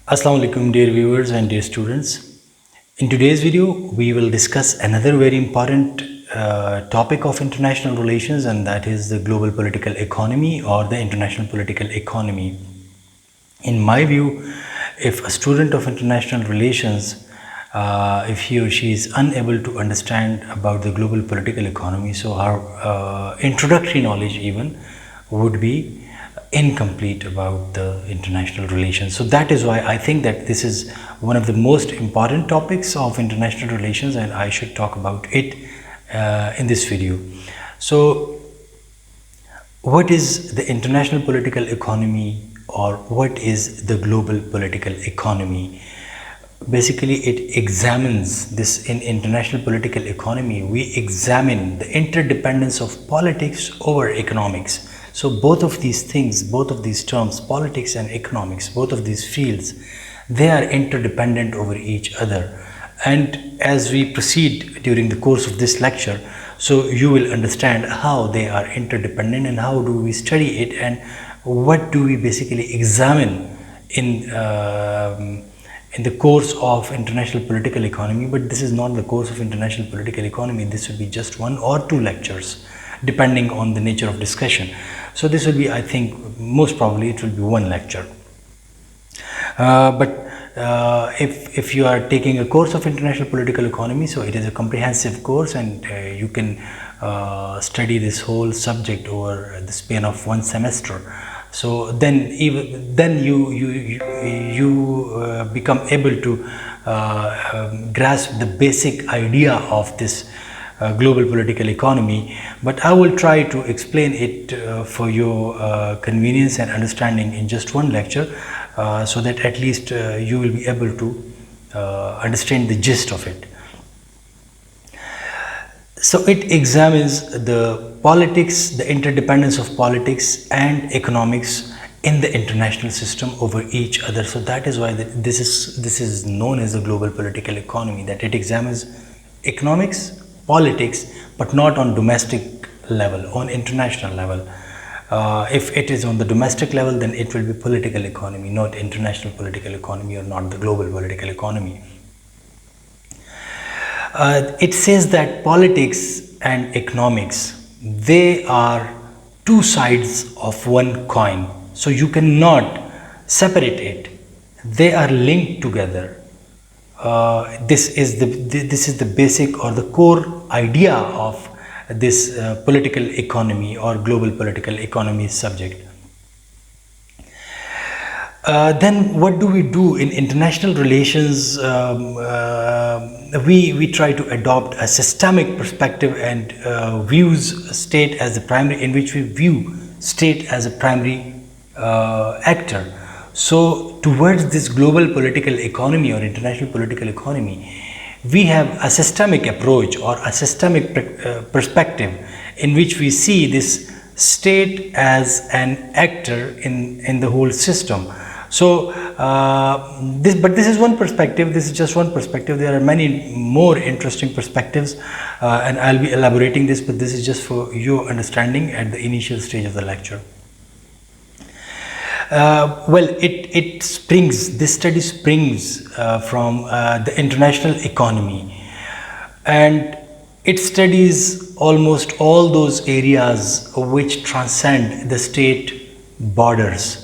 Assalamu alaikum, dear viewers and dear students. In today's video, we will discuss another very important topic of international relations, and that is the global political economy or the international political economy. In my view, if a student of international relations, if he or she is unable to understand about the global political economy, so our introductory knowledge even would be incomplete about the international relations. So that is why I think that this is one of the most important topics of international relations, and I should talk about it in this video. So what is the international political economy, or what is the global political economy? Basically, it examines this. In international political economy, we examine the interdependence of politics over economics. So both of these things, both of these terms, politics and economics, both of these fields, they are interdependent over each other. And as we proceed during the course of this lecture, so you will understand how they are interdependent and how do we study it and what do we basically examine in the course of international political economy. But this is not the course of international political economy. This would be just one or two lectures depending on the nature of discussion. So this will be, I think, most probably it will be one lecture. But if you are taking a course of international political economy, so it is a comprehensive course, and you can study this whole subject over the span of one semester. So then you become able to grasp the basic idea of this global political economy. But I will try to explain it for your convenience and understanding in just one lecture, so that at least you will be able to understand the gist of it. So it examines the politics, the interdependence of politics and economics in the international system over each other. So that is why this is known as the global political economy, that it examines economics, politics, but not on domestic level, on international level. If it is on the domestic level, then it will be political economy, not international political economy, or not the global political economy. It says that politics and economics, they are two sides of one coin. So you cannot separate it. They are linked together. This is the basic or the core idea of this political economy or global political economy subject. Then what do we do in international relations? We try to adopt a systemic perspective and views state as the primary, in which we view state as a primary actor. So towards this global political economy or international political economy, we have a systemic approach or a systemic perspective in which we see this state as an actor in the whole system. So this is one perspective. This is just one perspective. There are many more interesting perspectives, and I'll be elaborating this, but this is just for your understanding at the initial stage of the lecture. This study springs from the international economy, and it studies almost all those areas which transcend the state borders.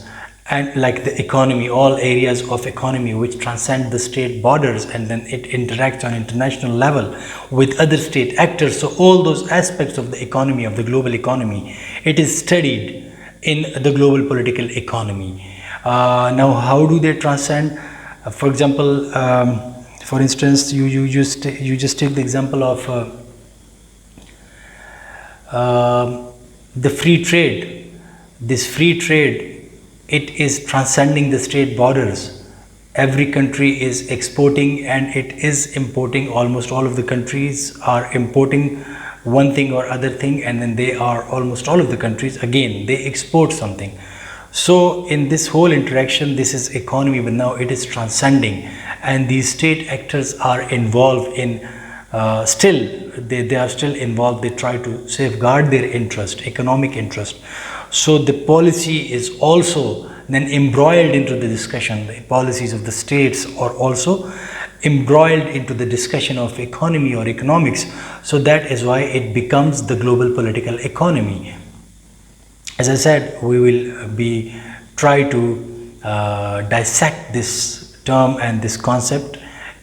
And like the economy, all areas of economy which transcend the state borders, and then it interacts on international level with other state actors. So all those aspects of the economy, of the global economy, it is studied in the global political economy. Now, how do they transcend? For example, for instance, you just take the example of the free trade. This free trade, it is transcending the state borders. Every country is exporting and it is importing. Almost all of the countries are importing one thing or other thing, and then almost all of the countries, again, they export something. So in this whole interaction, this is economy, but now it is transcending, and these state actors are involved in they are still involved. They try to safeguard their interest, economic interest. So the policy is also then embroiled into the discussion. The policies of the states are also embroiled into the discussion of economy or economics. So that is why it becomes the global political economy. As I said, we will be try to dissect this term and this concept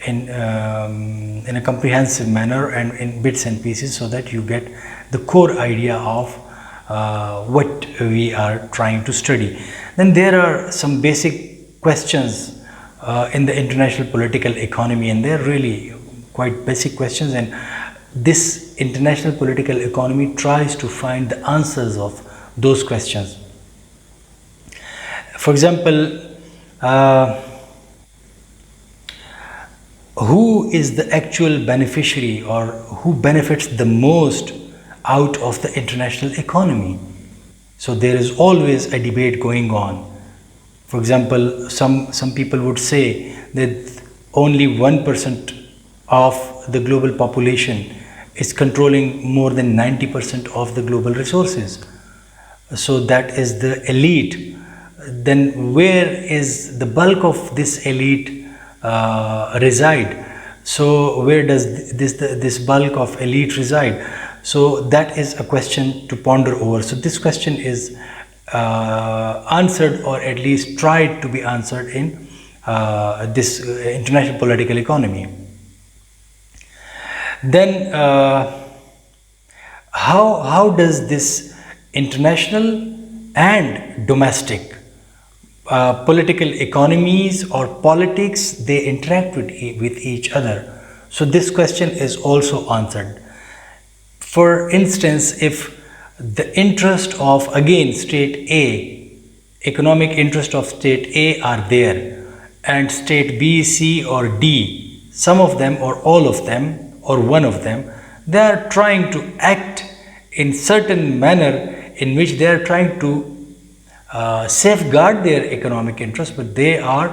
in a comprehensive manner and in bits and pieces, so that you get the core idea of what we are trying to study. Then there are some basic questions in the international political economy, and they're really quite basic questions, and this international political economy tries to find the answers of those questions. For example, who is the actual beneficiary, or who benefits the most out of the international economy? So there is always a debate going on. For example, some people would say that only 1% of the global population is controlling more than 90% of the global resources. So that is the elite. Then where is the bulk of this elite reside? So where does this bulk of elite reside? So that is a question to ponder over. So this question is answered, or at least tried to be answered, in this international political economy. Then how does this international and domestic political economies or politics, they interact with each other? So this question is also answered. For instance, if the interest of, again, state A, economic interest of state A are there, and state B, C or D, some of them or all of them or one of them, they are trying to act in certain manner in which they are trying to safeguard their economic interest, but they are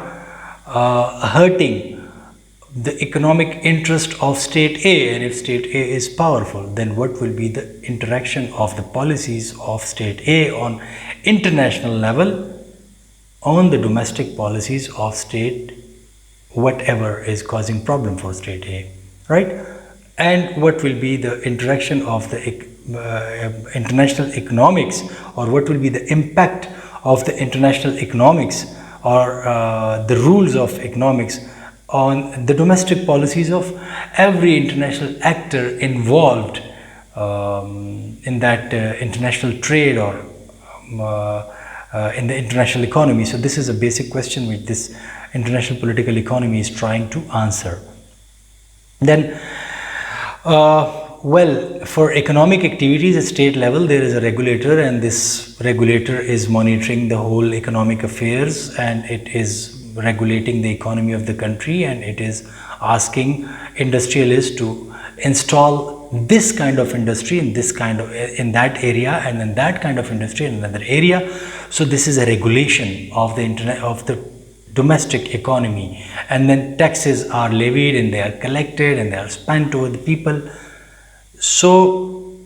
hurting the economic interest of state A. And if state A is powerful, then what will be the interaction of the policies of state A on international level on the domestic policies of state whatever is causing problem for state A, right? And what will be the interaction of the international economics, or what will be the impact of the international economics or the rules of economics on the domestic policies of every international actor involved in that international trade or in the international economy. So this is a basic question which this international political economy is trying to answer. Then well, for economic activities at state level, there is a regulator, and this regulator is monitoring the whole economic affairs, and it is regulating the economy of the country, and it is asking industrialists to install this kind of industry in this kind of in that area, and then that kind of industry in another area. So this is a regulation of the domestic economy, and then taxes are levied and they are collected and they are spent over the people. So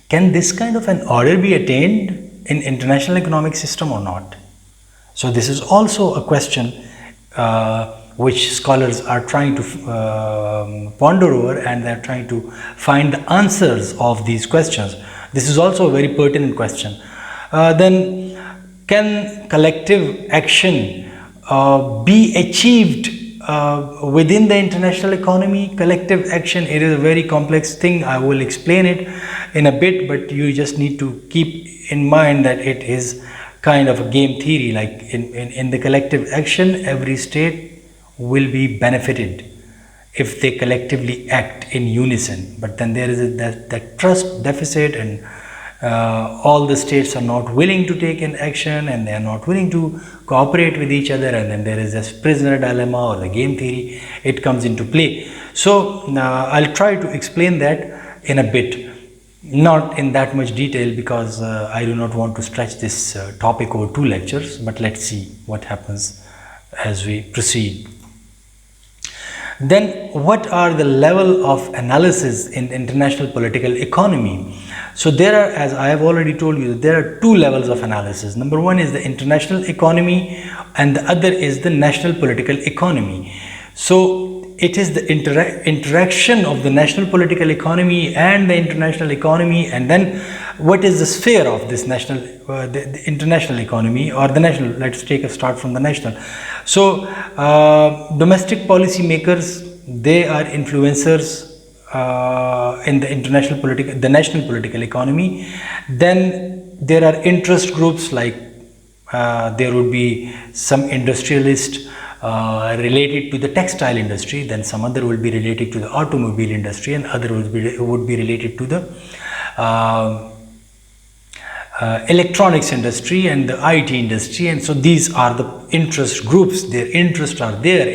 can this kind of an order be attained in international economic system or not? So this is also a question which scholars are trying to ponder over, and they are trying to find the answers of these questions. This is also a very pertinent question. Then can collective action be achieved within the international economy? Collective action, it is a very complex thing. I will explain it in a bit, but you just need to keep in mind that it is kind of a game theory. Like in the collective action, every state will be benefited if they collectively act in unison. But then there is that trust deficit, and all the states are not willing to take an action, and they are not willing to cooperate with each other, and then there is this prisoner dilemma or the game theory. It comes into play. So I'll try to explain that in a bit, not in that much detail, because I do not want to stretch this topic over 2 lectures, but let's see what happens as we proceed. Then what are the level of analysis in international political economy? So there are, as I have already told you, there are two levels of analysis. Number one is the international economy, and the other is the national political economy. So it is the interaction of the national political economy and the international economy, and then what is the sphere of this national, the international economy or the national. Let's take a start from the national. So domestic policy makers, they are influencers in the national political economy. Then there are interest groups, like there would be some industrialist related to the textile industry, then some other will be related to the automobile industry, and other would be related to the electronics industry and the IT industry. And so these are the interest groups. Their interests are there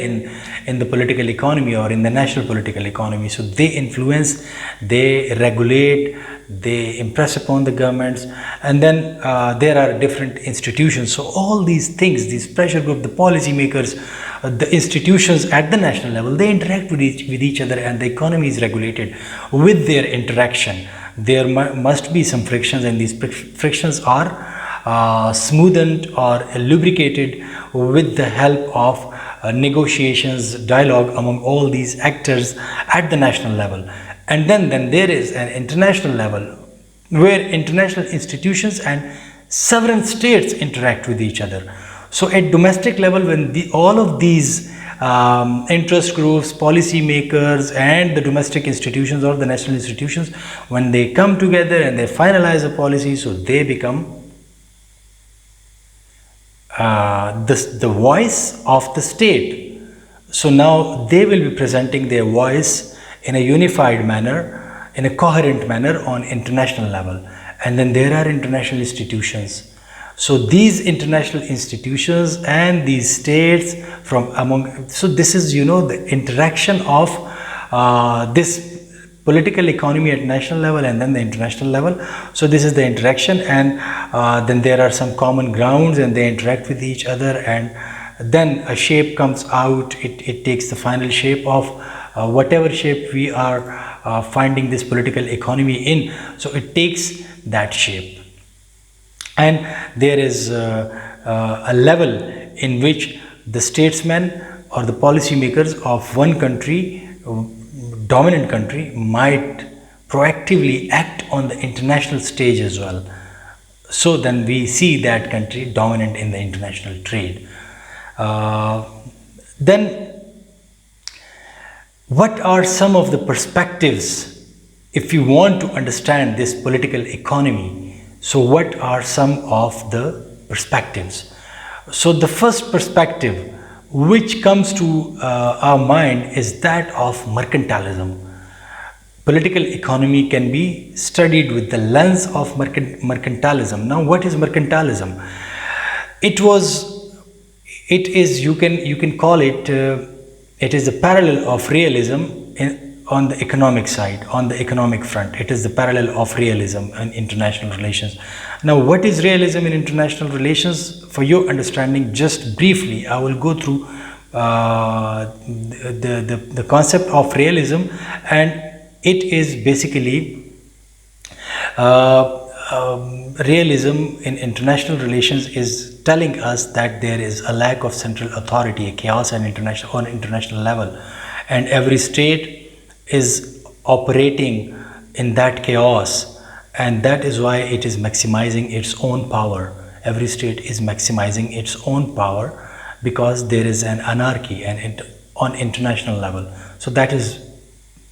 in the political economy or in the national political economy. So they influence, they regulate, they impress upon the governments, and then there are different institutions. So all these things, these pressure group, the policy makers, the institutions at the national level, they interact with each other, and the economy is regulated with their interaction. There must be some frictions, and these frictions are smoothened or lubricated with the help of negotiations, dialogue among all these actors at the national level. And then there is an international level where international institutions and sovereign states interact with each other. So at domestic level, when all of these interest groups, policy makers, and the domestic institutions or the national institutions, when they come together and they finalize a policy, so they become the voice of the state. So now they will be presenting their voice in a unified manner, in a coherent manner on international level. And then there are international institutions. So these international institutions and these states from among, so this is, the interaction of this political economy at national level and then the international level. So this is the interaction, and then there are some common grounds, and they interact with each other, and then a shape comes out. It takes the final shape of whatever shape we are finding this political economy in. So it takes that shape. And there is a level in which the statesmen or the policy makers of one country, dominant country, might proactively act on the international stage as well. So then we see that country dominant in the international trade. Then what are some of the perspectives if you want to understand this political economy? So what are some of the perspectives? So the first perspective which comes to our mind is that of mercantilism. Political economy can be studied with the lens of mercantilism. Now, what is mercantilism? It is, you can call it, it is the parallel of realism on the economic side, on the economic front. It is the parallel of realism in international relations. Now, what is realism in international relations? For your understanding, just briefly, I will go through the concept of realism, and it is basically realism in international relations is telling us that there is a lack of central authority, a chaos on international level, and every state is operating in that chaos, and that is why it is maximizing its own power. Every state is maximizing its own power because there is an anarchy on international level. So that is,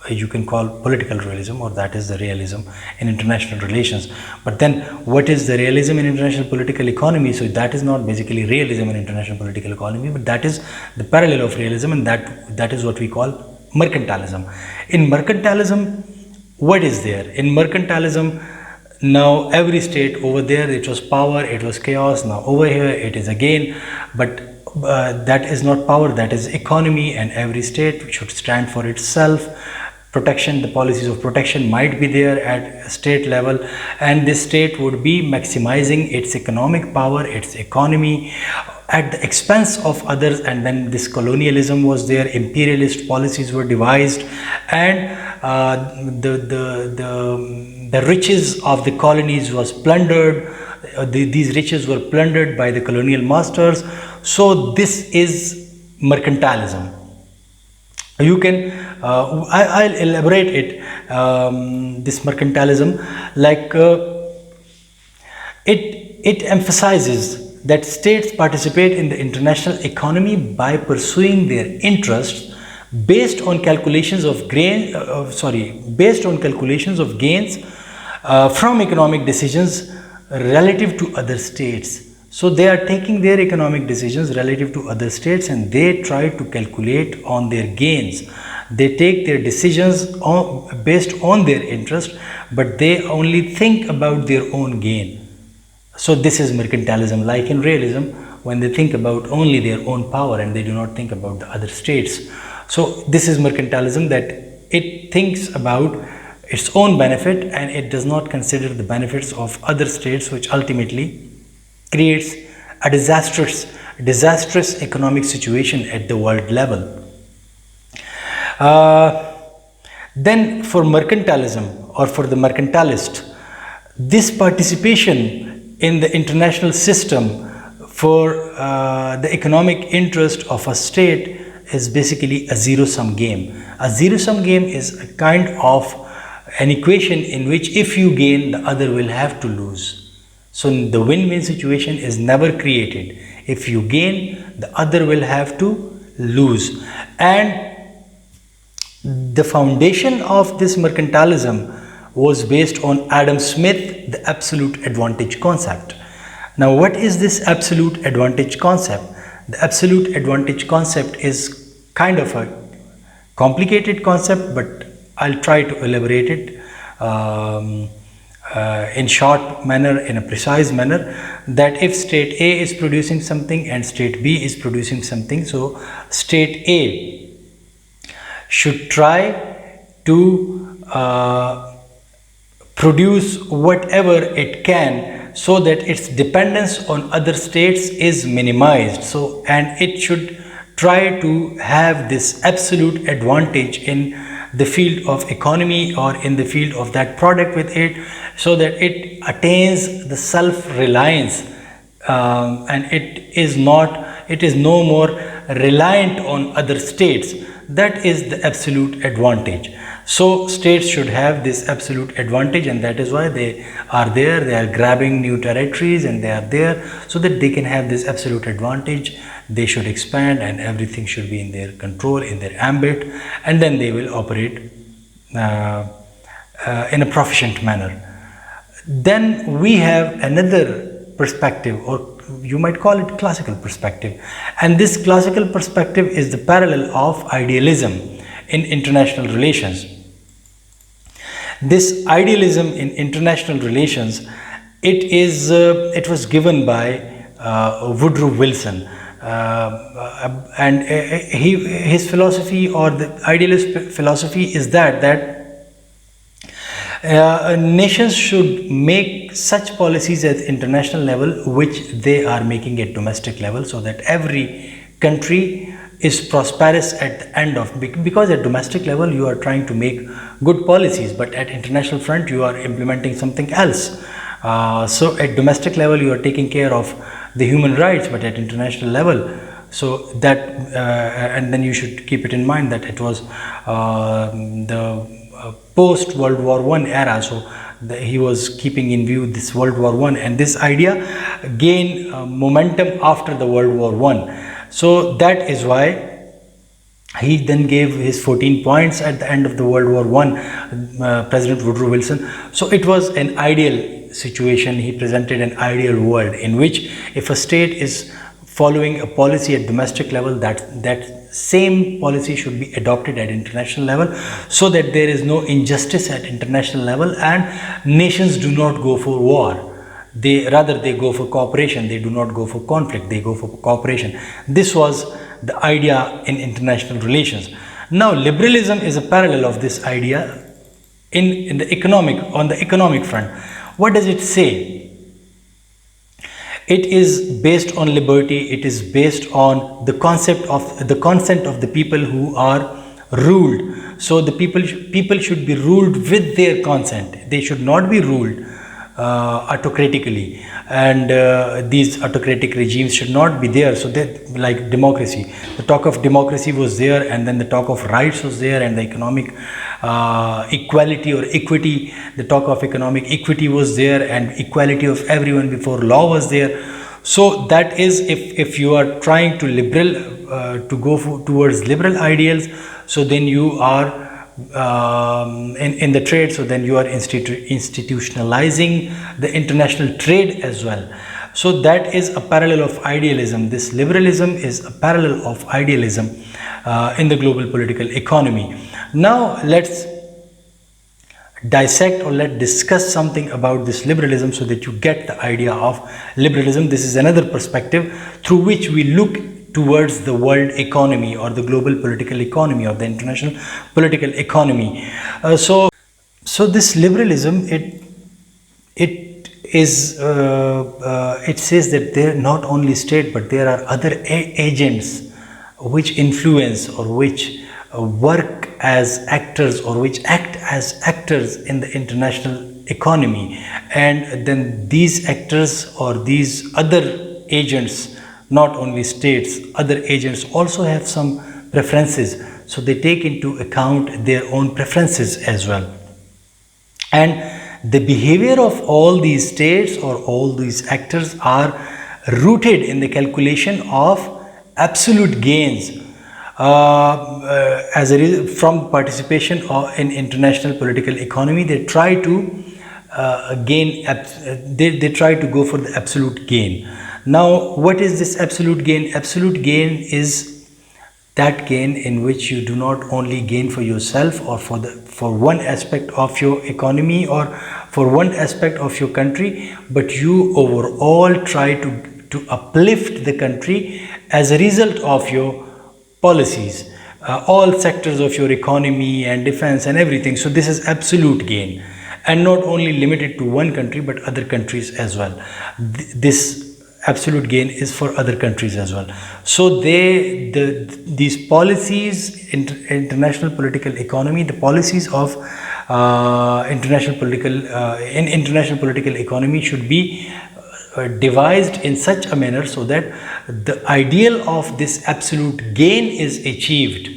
you can call political realism, or that is the realism in international relations. But then what is the realism in international political economy? So that is not basically realism in international political economy, but that is the parallel of realism, and that is what we call mercantilism. In mercantilism, what is there? In mercantilism, now every state, over there it was power, it was chaos, now over here it is again, but that is not power, that is economy, and every state should stand for itself. protection. The policies of protection might be there at state level, and this state would be maximizing its economic power, its economy, at the expense of others. And then this colonialism was there, imperialist policies were devised, and the riches of the colonies was plundered. These riches were plundered by the colonial masters. So this is mercantilism. You can I'll elaborate it, this mercantilism, like it emphasizes that states participate in the international economy by pursuing their interests based on calculations of gains from economic decisions relative to other states. So they are taking their economic decisions relative to other states, and they try to calculate on their gains. They take their decisions based on their interest, but they only think about their own gain. So this is mercantilism. Like in realism, when they think about only their own power and they do not think about the other states. So this is mercantilism, that it thinks about its own benefit and it does not consider the benefits of other states, which ultimately creates a disastrous economic situation at the world level. Then for mercantilism, or for the mercantilist, this participation in the international system for the economic interest of a state is basically a zero-sum game. A zero-sum game is a kind of an equation in which if you gain, the other will have to lose. So the win-win situation is never created. If you gain, the other will have to lose. And the foundation of this mercantilism was based on Adam Smith, the absolute advantage concept. Now, what is this absolute advantage concept? The absolute advantage concept is kind of a complicated concept, but I'll try to elaborate it in short manner, in a precise manner, that if state A is producing something and state B is producing something, so state A should try to produce whatever it can so that its dependence on other states is minimized. So, and it should try to have this absolute advantage in the field of economy or in the field of that product with it, so that it attains the self-reliance, and it is no more reliant on other states. That is the absolute advantage. So states should have this absolute advantage, and that is why they are there. They are grabbing new territories and they are there so that they can have this absolute advantage. They should expand and everything should be in their control, in their ambit, and then they will operate in a proficient manner. Then we have another perspective, or you might call it classical perspective, and this classical perspective is the parallel of idealism in international relations. This idealism in international relations, it was given by Woodrow Wilson, and his philosophy, or the idealist philosophy, is that nations should make such policies at international level which they are making at domestic level, so that every country is prosperous at the end of, because at domestic level you are trying to make good policies, but at international front you are implementing something else. So at domestic level you are taking care of the human rights, but at international level, so that and then you should keep it in mind that it was the post World War I era, so he was keeping in view this World War I, and this idea gained momentum after the World War I. So that is why he then gave his 14 points at the end of the World War I, President Woodrow Wilson. So it was an ideal situation. He presented an ideal world in which if a state is following a policy at domestic level, that same policy should be adopted at international level, so that there is no injustice at international level and nations do not go for war. They go for cooperation. They do not go for conflict. They go for cooperation. This was the idea in international relations. Now, liberalism is a parallel of this idea in the economic front. What does it say? It is based on liberty. It is based on the concept of the consent of the people who are ruled. So the people should be ruled with their consent. They should not be ruled autocratically, and these autocratic regimes should not be there. So that, like democracy, the talk of democracy was there, and then the talk of rights was there, and the economic equality or equity, the talk of economic equity was there, and equality of everyone before law was there. So that is, if you are trying to towards liberal ideals, so then you are in the trade, so then you are institutionalizing the international trade as well. So that is a parallel of idealism. This liberalism is a parallel of idealism in the global political economy. Now let's dissect, or let's discuss something about this liberalism so that you get the idea of liberalism. This is another perspective through which we look towards the world economy or the global political economy or the international political economy. So this liberalism, it says that there not only state, but there are other agents which influence or which work as actors or which act as actors in the international economy, and then these actors or these other agents, not only states, other agents also have some preferences, so they take into account their own preferences as well. And the behavior of all these states or all these actors are rooted in the calculation of absolute gains from participation in international political economy. They try to they try to go for the absolute gain. Now, what is this absolute gain? Absolute gain is that gain in which you do not only gain for yourself or for one aspect of your economy or for one aspect of your country, but you overall try to uplift the country as a result of your policies, all sectors of your economy and defense and everything. So this is absolute gain, and not only limited to one country but other countries as well. This absolute gain is for other countries as well. So these policies, international political economy, the policies of international political economy should be devised in such a manner so that the ideal of this absolute gain is achieved.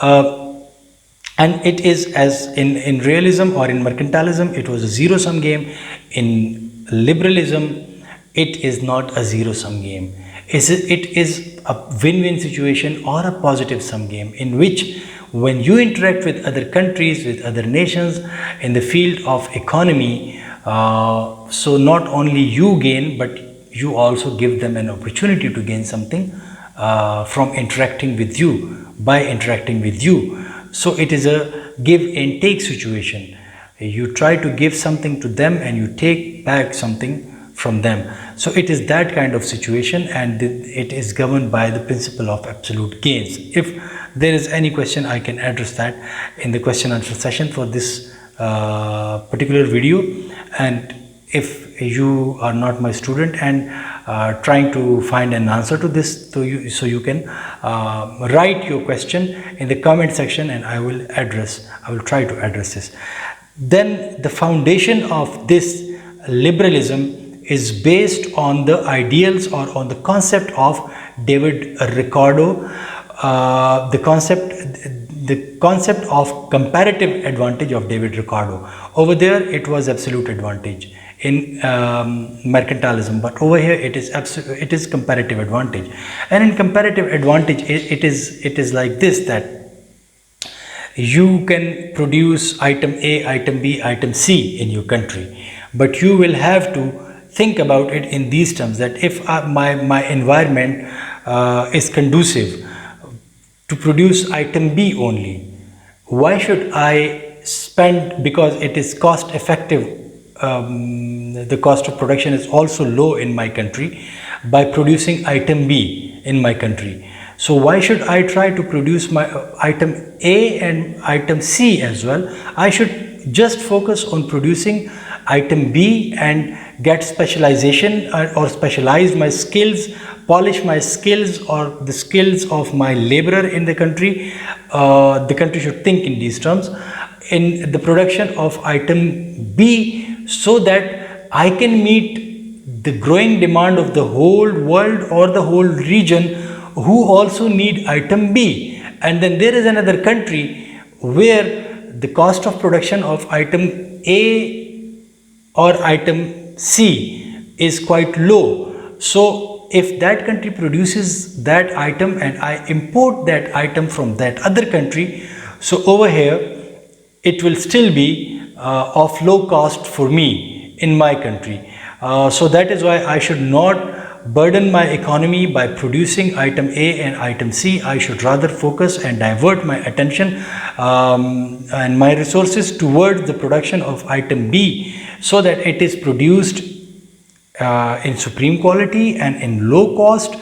And it is, as in realism or in mercantilism, it was a zero-sum game. In liberalism, it is not a zero-sum game. It is a win-win situation or a positive-sum game, in which when you interact with other countries, with other nations in the field of economy, so not only you gain, but you also give them an opportunity to gain something from interacting with you, by interacting with you. So it is a give and take situation. You try to give something to them and you take back something from them. So it is that kind of situation, and it is governed by the principle of absolute gains. If there is any question, I can address that in the question answer session for this particular video. And if you are not my student and trying to find an answer to this, so you can write your question in the comment section, and I will try to address this. Then the foundation of this liberalism is based on the ideals or on the concept of David Ricardo, the concept of comparative advantage of David Ricardo. Over there it was absolute advantage in mercantilism, but over here it is comparative advantage. And in comparative advantage, it is like this, that you can produce item A, item B, item C in your country, but you will have to think about it in these terms, that if my environment is conducive to produce item B only, why should I spend, because it is cost effective, the cost of production is also low in my country, by producing item B in my country. So why should I try to produce my item A and item C as well? I should just focus on producing item B and get specialization or specialize my skills, polish my skills or the skills of my laborer in the country. The country should think in these terms in the production of item B, so that I can meet the growing demand of the whole world or the whole region who also need item B. And then there is another country where the cost of production of item A or item C is quite low. So if that country produces that item and I import that item from that other country, so over here it will still be of low cost for me in my country. So that is why I should not burden my economy by producing item A and item C. I should rather focus and divert my attention and my resources towards the production of item B, so that it is produced in supreme quality and in low cost,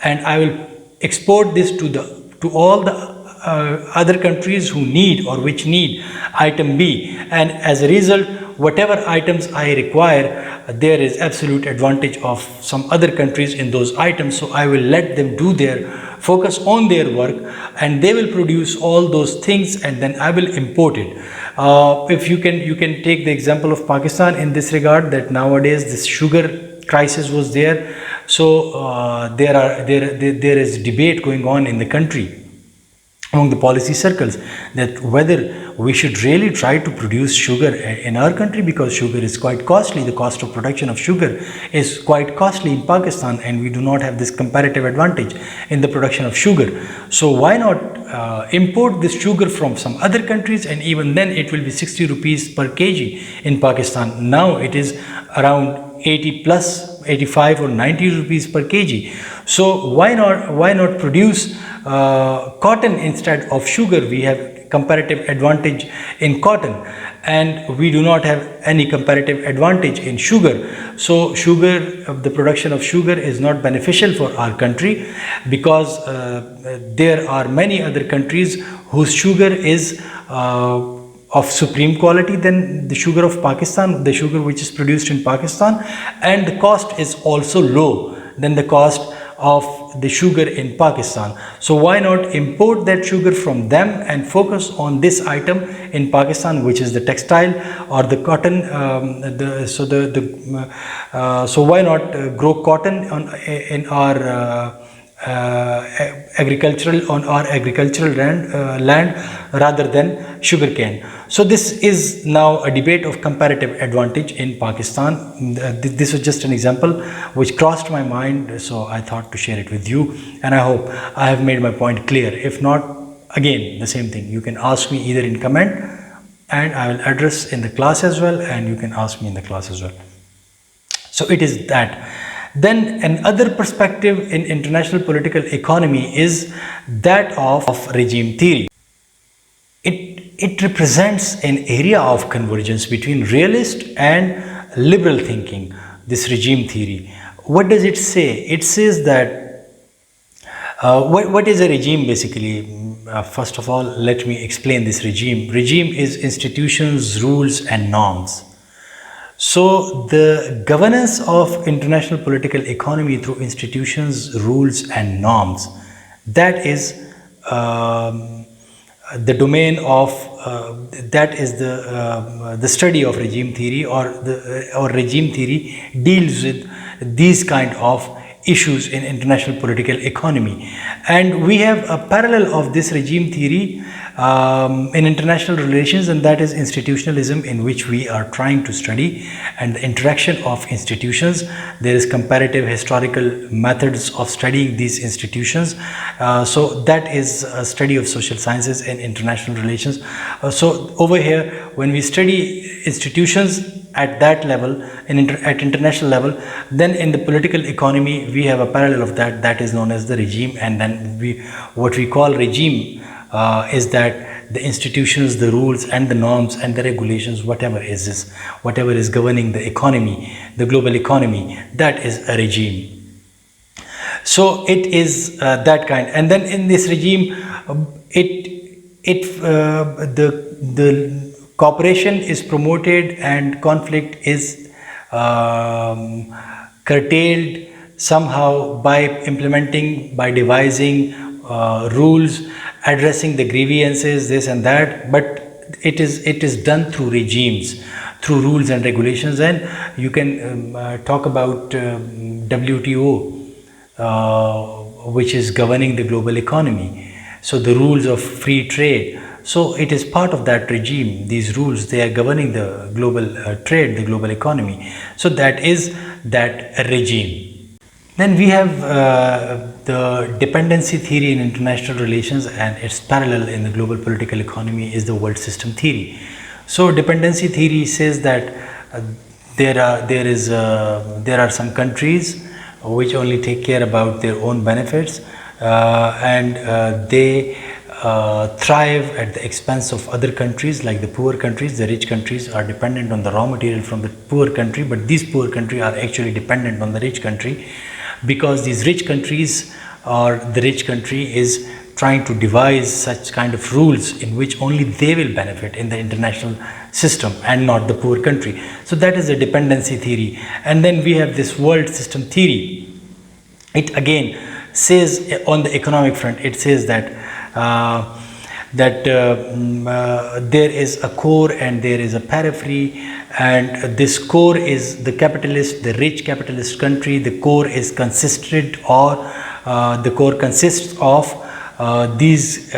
and I will export this to all the other countries who need or which need item B, and as a result whatever items I require, there is absolute advantage of some other countries in those items. So I will let them do their focus on their work and they will produce all those things, and then I will import it. If you can take the example of Pakistan in this regard, that nowadays this sugar crisis was there. So there is debate going on in the country among the policy circles that whether we should really try to produce sugar in our country, because sugar is quite costly. The cost of production of sugar is quite costly in Pakistan, and we do not have this comparative advantage in the production of sugar. So why not import this sugar from some other countries, and even then it will be 60 rupees per kg in Pakistan. Now it is around 80 plus 85 or 90 rupees per kg. So why not produce cotton instead of sugar? We have comparative advantage in cotton, and we do not have any comparative advantage in sugar. So the production of sugar is not beneficial for our country, because there are many other countries whose sugar is of supreme quality than the sugar of Pakistan, the sugar which is produced in Pakistan, and the cost is also low than the cost of the sugar in Pakistan. So why not import that sugar from them and focus on this item in Pakistan, which is the textile or the cotton. So why not grow cotton in our agricultural land rather than sugarcane. So this is now a debate of comparative advantage in Pakistan. This was just an example which crossed my mind, so I thought to share it with you, and I hope I have made my point clear. If not, again the same thing, you can ask me either in comment and I will address in the class as well, and you can ask me in the class as well. So it is that. Then another perspective in international political economy is that of regime theory. It represents an area of convergence between realist and liberal thinking, this regime theory. What does it say? It says that what is a regime basically? First of all, let me explain this regime. Regime is institutions, rules and norms. So the governance of international political economy through institutions, rules and norms, that is the domain of that is the study of regime theory, or regime theory deals with these kind of issues in international political economy. And we have a parallel of this regime theory in international relations, and that is institutionalism, in which we are trying to study and the interaction of institutions. There is comparative historical methods of studying these institutions. So that is a study of social sciences and international relations. So over here, when we study institutions at that level, at international level, then in the political economy we have a parallel of that is known as the regime. And then what we call regime is that the institutions, the rules and the norms and the regulations, whatever is governing the economy, the global economy, that is a regime. So it is that kind. And then in this regime, the cooperation is promoted and conflict is curtailed somehow by implementing, by devising rules, addressing the grievances, this and that. But it is done through regimes, through rules and regulations. And you can talk about WTO, which is governing the global economy. So the rules of free trade. So it is part of that regime. These rules, they are governing the global trade, the global economy. So that is that regime. Then we have the dependency theory in international relations, and its parallel in the global political economy is the world system theory. So dependency theory says that there are some countries which only take care about their own benefits, and they thrive at the expense of other countries, like the poor countries. The rich countries are dependent on the raw material from the poor country, but these poor countries are actually dependent on the rich country, because these rich countries, or the rich country is trying to devise such kind of rules in which only they will benefit in the international system and not the poor country. So that is the dependency theory. And then we have this world system theory. It again says on the economic front, it says that there is a core and there is a periphery, and this core is the capitalist, the rich capitalist country. The core is consisted, or the core consists of these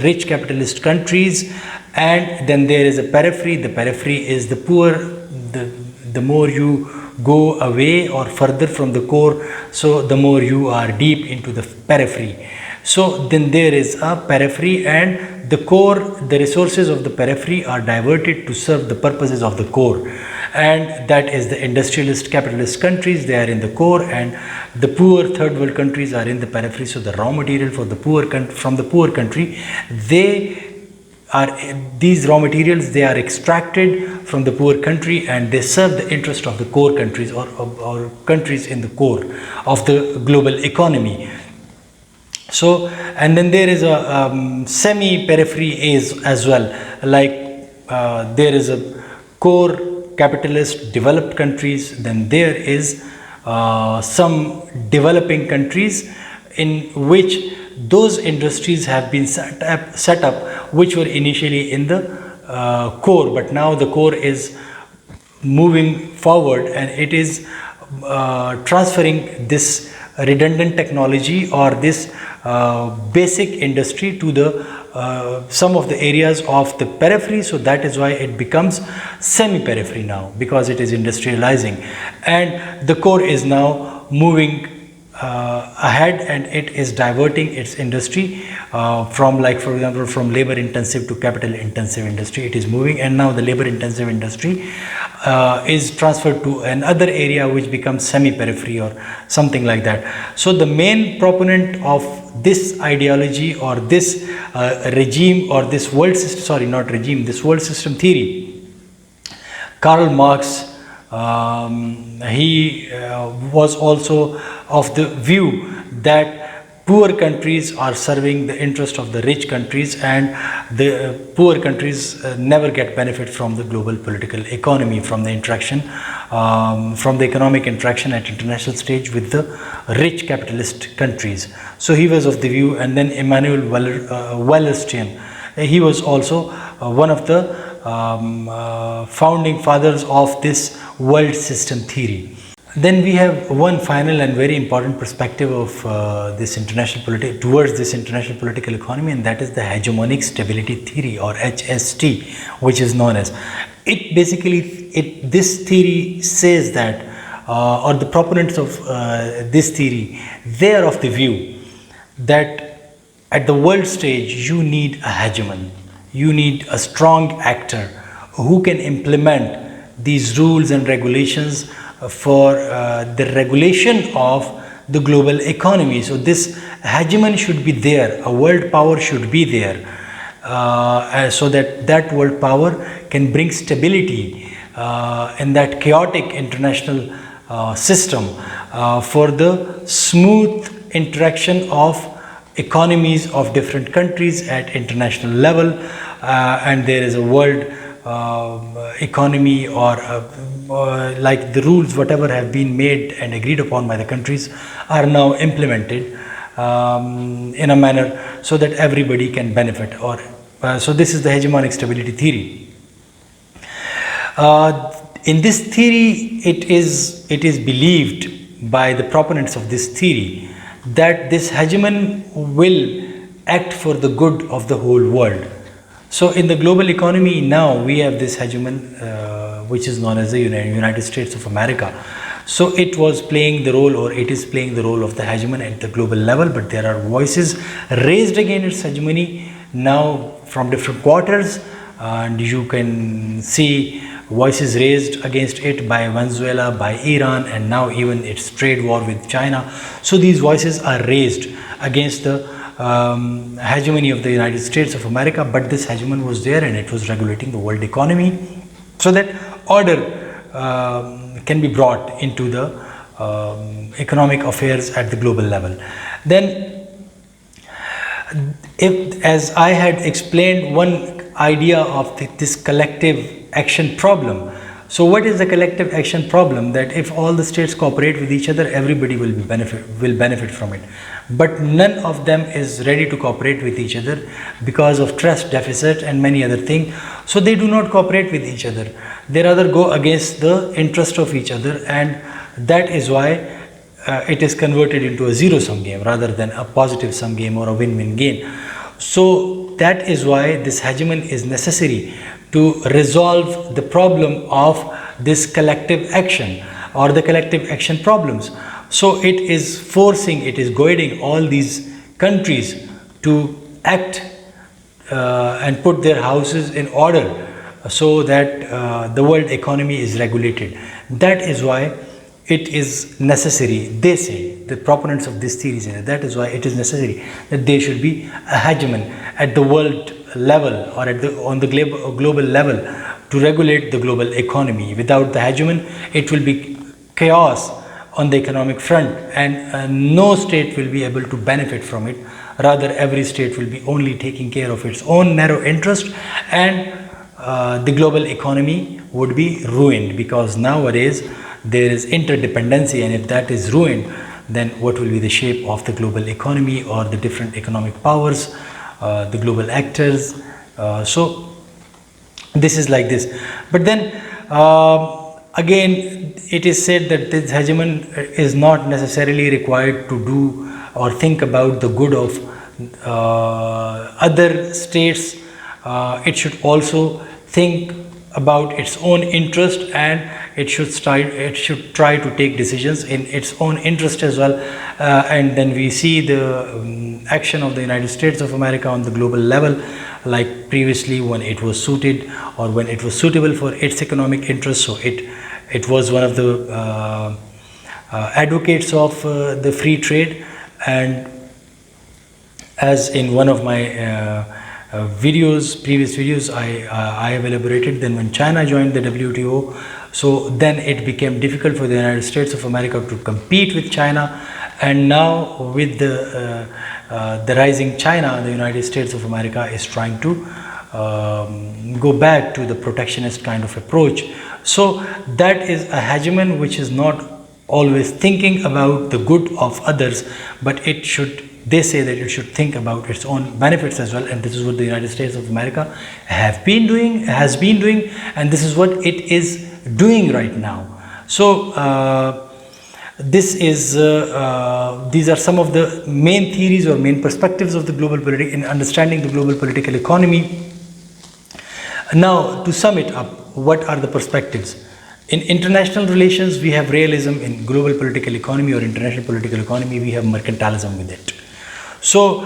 rich capitalist countries, and then there is a periphery. The periphery is the poor. The more you go away or further from the core, so the more you are deep into the periphery. So then there is a periphery, and the core, the resources of the periphery are diverted to serve the purposes of the core, and that is the industrialist capitalist countries. They are in the core, and the poor third world countries are in the periphery. So the raw material for the poor from the poor country, these raw materials, they are extracted from the poor country, and they serve the interest of the core countries, or countries in the core of the global economy. So, and then there is a semi-periphery as well, like there is a core capitalist developed countries, then there is some developing countries in which those industries have been set up which were initially in the core, but now the core is moving forward, and it is transferring this redundant technology, or this basic industry to the some of the areas of the periphery. So that is why it becomes semi-periphery now, because it is industrializing, and the core is now moving ahead, and it is diverting its industry from, like for example, from labor intensive to capital intensive industry. It is moving, and now the labor intensive industry is transferred to another area which becomes semi-periphery or something like that. So the main proponent of this ideology, or this regime, or this world system, sorry, not regime, this world system theory, Karl Marx, he was also of the view that poor countries are serving the interest of the rich countries, and the poor countries never get benefit from the global political economy, from the interaction, from the economic interaction at international stage with the rich capitalist countries. So he was of the view. And then Immanuel Wallerstein, he was also one of the founding fathers of this world system theory. Then we have one final and very important perspective of this international towards this international political economy, and that is the hegemonic stability theory, or HST, which is known as. It basically, this theory says that, or the proponents of this theory, they are of the view that at the world stage you need a hegemon. You need a strong actor who can implement these rules and regulations for the regulation of the global economy. So this hegemon should be there, a world power should be there, so that world power can bring stability in that chaotic international system, for the smooth interaction of economies of different countries at international level, and there is a world economy, or like the rules whatever have been made and agreed upon by the countries are now implemented in a manner so that everybody can benefit, or so this is the hegemonic stability theory. In this theory, it is believed by the proponents of this theory that this hegemon will act for the good of the whole world. So in the global economy now, we have this hegemon which is known as the United States of America. So it was playing the role, or it is playing the role of the hegemon at the global level, but there are voices raised against its hegemony now from different quarters, and you can see voices raised against it by Venezuela, by Iran, and now even its trade war with China. So these voices are raised against the hegemony of the United States of America, but this hegemon was there and it was regulating the world economy so that order can be brought into the economic affairs at the global level. Then, as I had explained, one idea of this collective action problem. So what is the collective action problem? That if all the states cooperate with each other, everybody will benefit from it. But none of them is ready to cooperate with each other because of trust deficit and many other things. So they do not cooperate with each other. They rather go against the interest of each other, and that is why it is converted into a zero-sum game rather than a positive-sum game or a win-win game. So that is why this hegemon is necessary to resolve the problem of this collective action or the collective action problems. So it is forcing, it is guiding all these countries to act and put their houses in order so that the world economy is regulated. That is why it is necessary, they say, the proponents of this theory say, that is why it is necessary that there should be a hegemon at the world level or on the global level to regulate the global economy. Without the hegemon, it will be chaos on the economic front, and no state will be able to benefit from it. Rather, every state will be only taking care of its own narrow interest, and the global economy would be ruined, because nowadays there is interdependency, and if that is ruined, then what will be the shape of the global economy or the different economic powers, the global actors? So this is like this. But then again, it is said that this hegemon is not necessarily required to do or think about the good of other states. It should also think about its own interest, and it should try to take decisions in its own interest as well. And then we see the action of the United States of America on the global level, like previously when it was suited or when it was suitable for its economic interests. So it was one of the advocates of the free trade, and as in one of my previous videos, I have elaborated. Then when China joined the WTO, so then it became difficult for the United States of America to compete with China, and now with the rising China, the United States of America is trying to go back to the protectionist kind of approach. So that is a hegemon which is not always thinking about the good of others, but it should, they say that it should think about its own benefits as well, and this is what the United States of America has been doing, and this is what it is doing right now. So this is these are some of the main theories or main perspectives of the global in understanding the global political economy. Now, to sum it up, what are the perspectives? In international relations, we have realism. In global political economy or international political economy, we have mercantilism with it. So,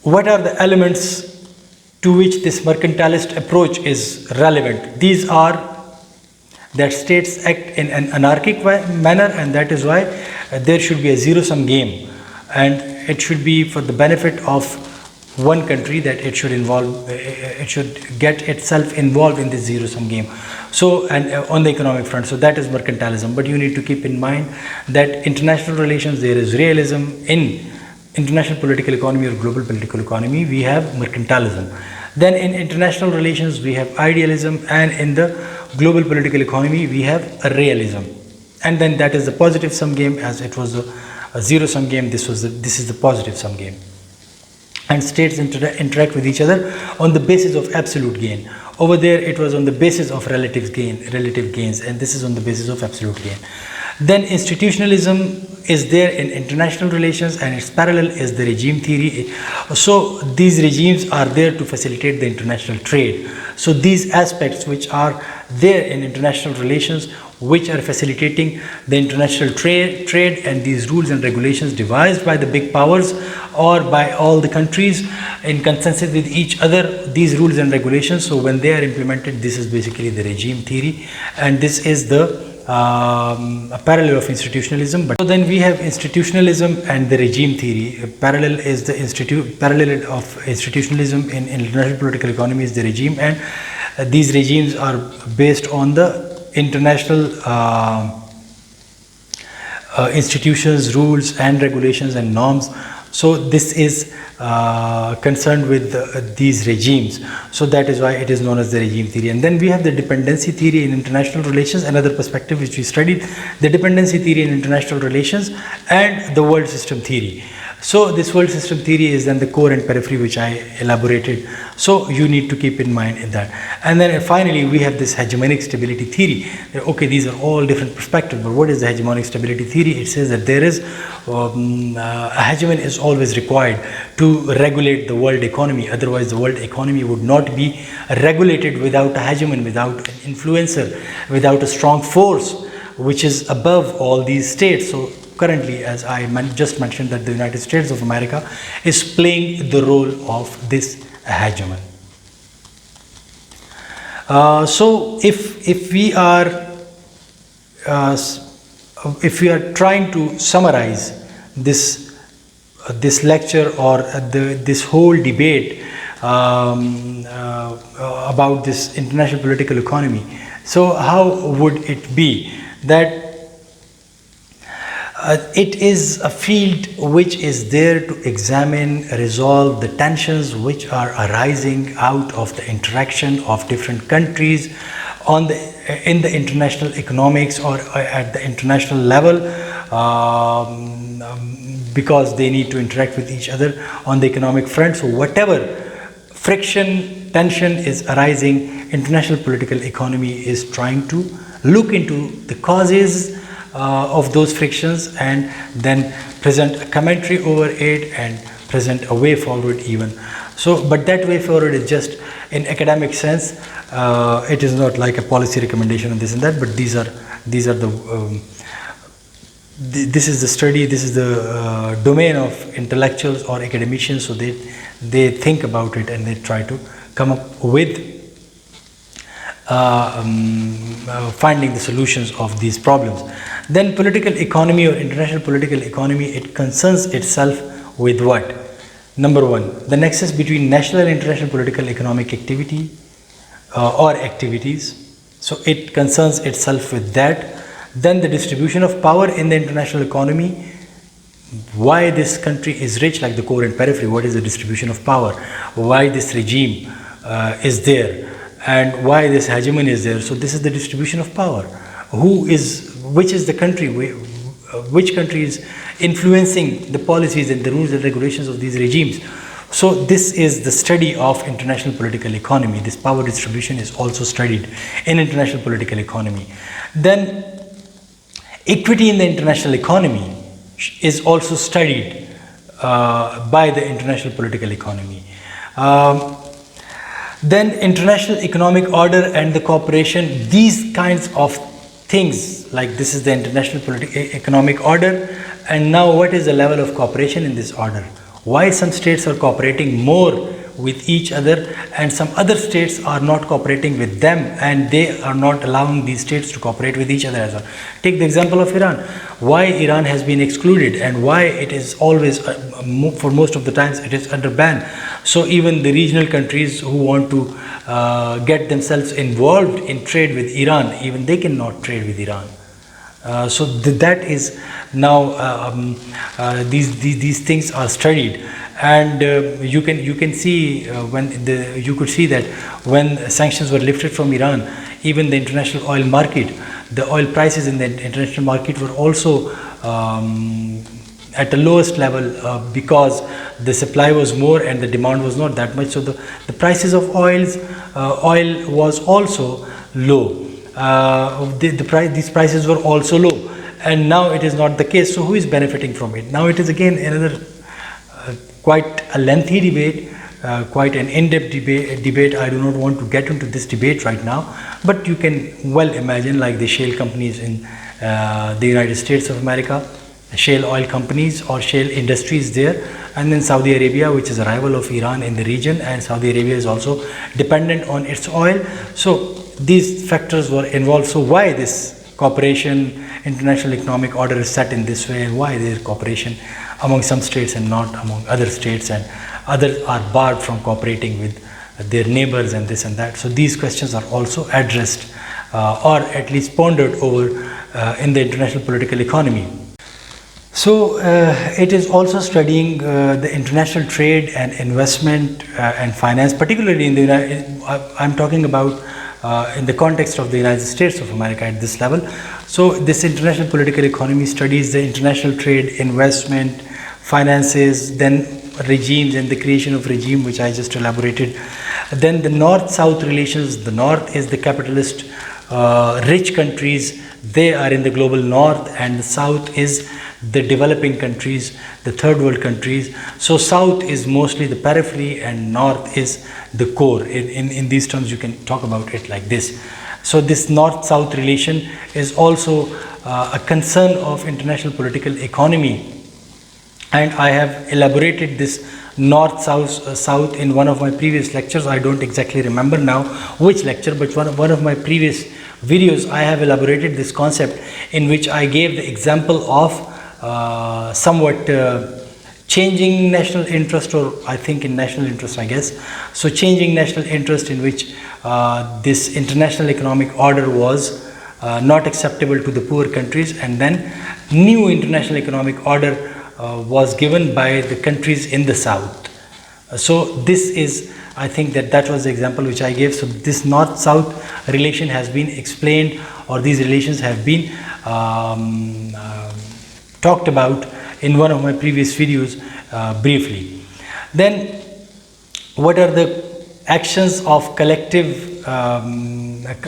what are the elements to which this mercantilist approach is relevant? These are that states act in an anarchic manner, and that is why there should be a zero-sum game, and it should be for the benefit of one country that it should get itself involved in this zero-sum game. So, and on the economic front, so that is mercantilism. But you need to keep in mind that international relations, there is realism. In international political economy or global political economy, we have mercantilism. Then in international relations, we have idealism, and in the global political economy, we have realism. And then that is the positive sum game. As it was a zero-sum game, this is the positive sum game. And states interact with each other on the basis of absolute gain. Over there, it was on the basis of relative gains, and this is on the basis of absolute gain. Then institutionalism is there in international relations, and its parallel is the regime theory. So these regimes are there to facilitate the international trade. So these aspects which are there in international relations, which are facilitating the international trade, and these rules and regulations devised by the big powers or by all the countries in consensus with each other, these rules and regulations. So when they are implemented, this is basically the regime theory, and this is the parallel of institutionalism. But so then we have institutionalism and the regime theory. Parallel is the parallel of institutionalism in international political economy is the regime, and these regimes are based on the international institutions, rules and regulations and norms. So this is concerned with these regimes. So that is why it is known as the regime theory. And then we have the dependency theory in international relations, another perspective which we studied, the dependency theory in international relations, and the world system theory. So this world system theory is then the core and periphery, which I elaborated. So you need to keep in mind in that. And then finally, we have this hegemonic stability theory. Okay, these are all different perspectives, but what is the hegemonic stability theory? It says that there is a hegemon is always required to regulate the world economy. Otherwise, the world economy would not be regulated without a hegemon, without an influencer, without a strong force which is above all these states. So currently, as I just mentioned, that the United States of America is playing the role of this hegemon. So if we are trying to summarize this lecture or this whole debate about this international political economy, so how would it be that it is a field which is there to examine, resolve the tensions which are arising out of the interaction of different countries in the international economics or at the international level, because they need to interact with each other on the economic front. So whatever friction, tension is arising, international political economy is trying to look into the causes of those frictions and then present a commentary over it and present a way forward even. So, but that way forward is just in academic sense. It is not like a policy recommendation and this and that, but these are the this is the study, this is the domain of intellectuals or academicians. So they think about it and they try to come up with finding the solutions of these problems. Then political economy or international political economy, it concerns itself with what? Number one, the nexus between national and international political economic activity or activities. So it concerns itself with that. Then the distribution of power in the international economy. Why this country is rich, like the core and periphery, what is the distribution of power? Why this regime is there? And why this hegemon is there? So this is the distribution of power. Which is the country, which country is influencing the policies and the rules and regulations of these regimes? So this is the study of international political economy. This power distribution is also studied in international political economy. Then equity in the international economy is also studied by the international political economy. Then international economic order and the cooperation, these kinds of things, like this is the international economic order, and now what is the level of cooperation in this order? Why some states are cooperating more with each other, and some other states are not cooperating with them, and they are not allowing these states to cooperate with each other as well. Take the example of Iran. Why Iran has been excluded, and why it is always, for most of the times, it is under ban. So even the regional countries who want to get themselves involved in trade with Iran, even they cannot trade with Iran. So that is now these things are studied, and you can see you could see that when sanctions were lifted from Iran, even the international oil market, the oil prices in the international market were also at the lowest level because the supply was more and the demand was not that much. So the prices of oil was also low. These prices were also low, and now it is not the case. So who is benefiting from it? Now it is again another quite a lengthy debate, quite an in-depth debate. I do not want to get into this debate right now, but you can well imagine, like the shale companies in the United States of America, shale oil companies or shale industries there, and then Saudi Arabia, which is a rival of Iran in the region, and Saudi Arabia is also dependent on its oil. So these factors were involved. So why this cooperation, international economic order is set in this way, and why there is cooperation among some states and not among other states, and others are barred from cooperating with their neighbors and this and that. So these questions are also addressed or at least pondered over in the international political economy. So it is also studying the international trade and investment and finance, particularly in the I'm talking about in the context of the United States of America at this level. So this international political economy studies the international trade, investment, finances, then regimes and the creation of regime, which I just elaborated. Then the North-South relations. The North is the capitalist rich countries, they are in the global North, and the South is the developing countries, the third world countries. So South is mostly the periphery and North is the core. In these terms, you can talk about it like this. So this North-South relation is also a concern of international political economy, and I have elaborated this North-South in one of my previous lectures. I don't exactly remember now which lecture, but one of my previous videos I have elaborated this concept, in which I gave the example of somewhat changing national interest, or I think in national interest, I guess. So changing national interest, in which this international economic order was not acceptable to the poor countries, and then new international economic order was given by the countries in the South. So this is, I think that was the example which I gave. So this North-South relation has been explained, or these relations have been talked about in one of my previous videos briefly. Then what are the actions of collective,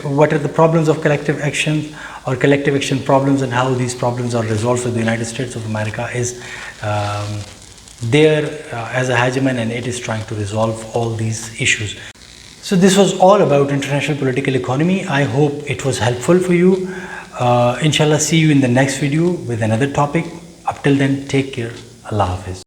what are the problems of collective action or collective action problems, and how these problems are resolved? So the United States of America is there as a hegemon, and it is trying to resolve all these issues. So this was all about international political economy. I hope it was helpful for you. Inshallah, see you in the next video with another topic. Up till then, take care. Allah Hafiz.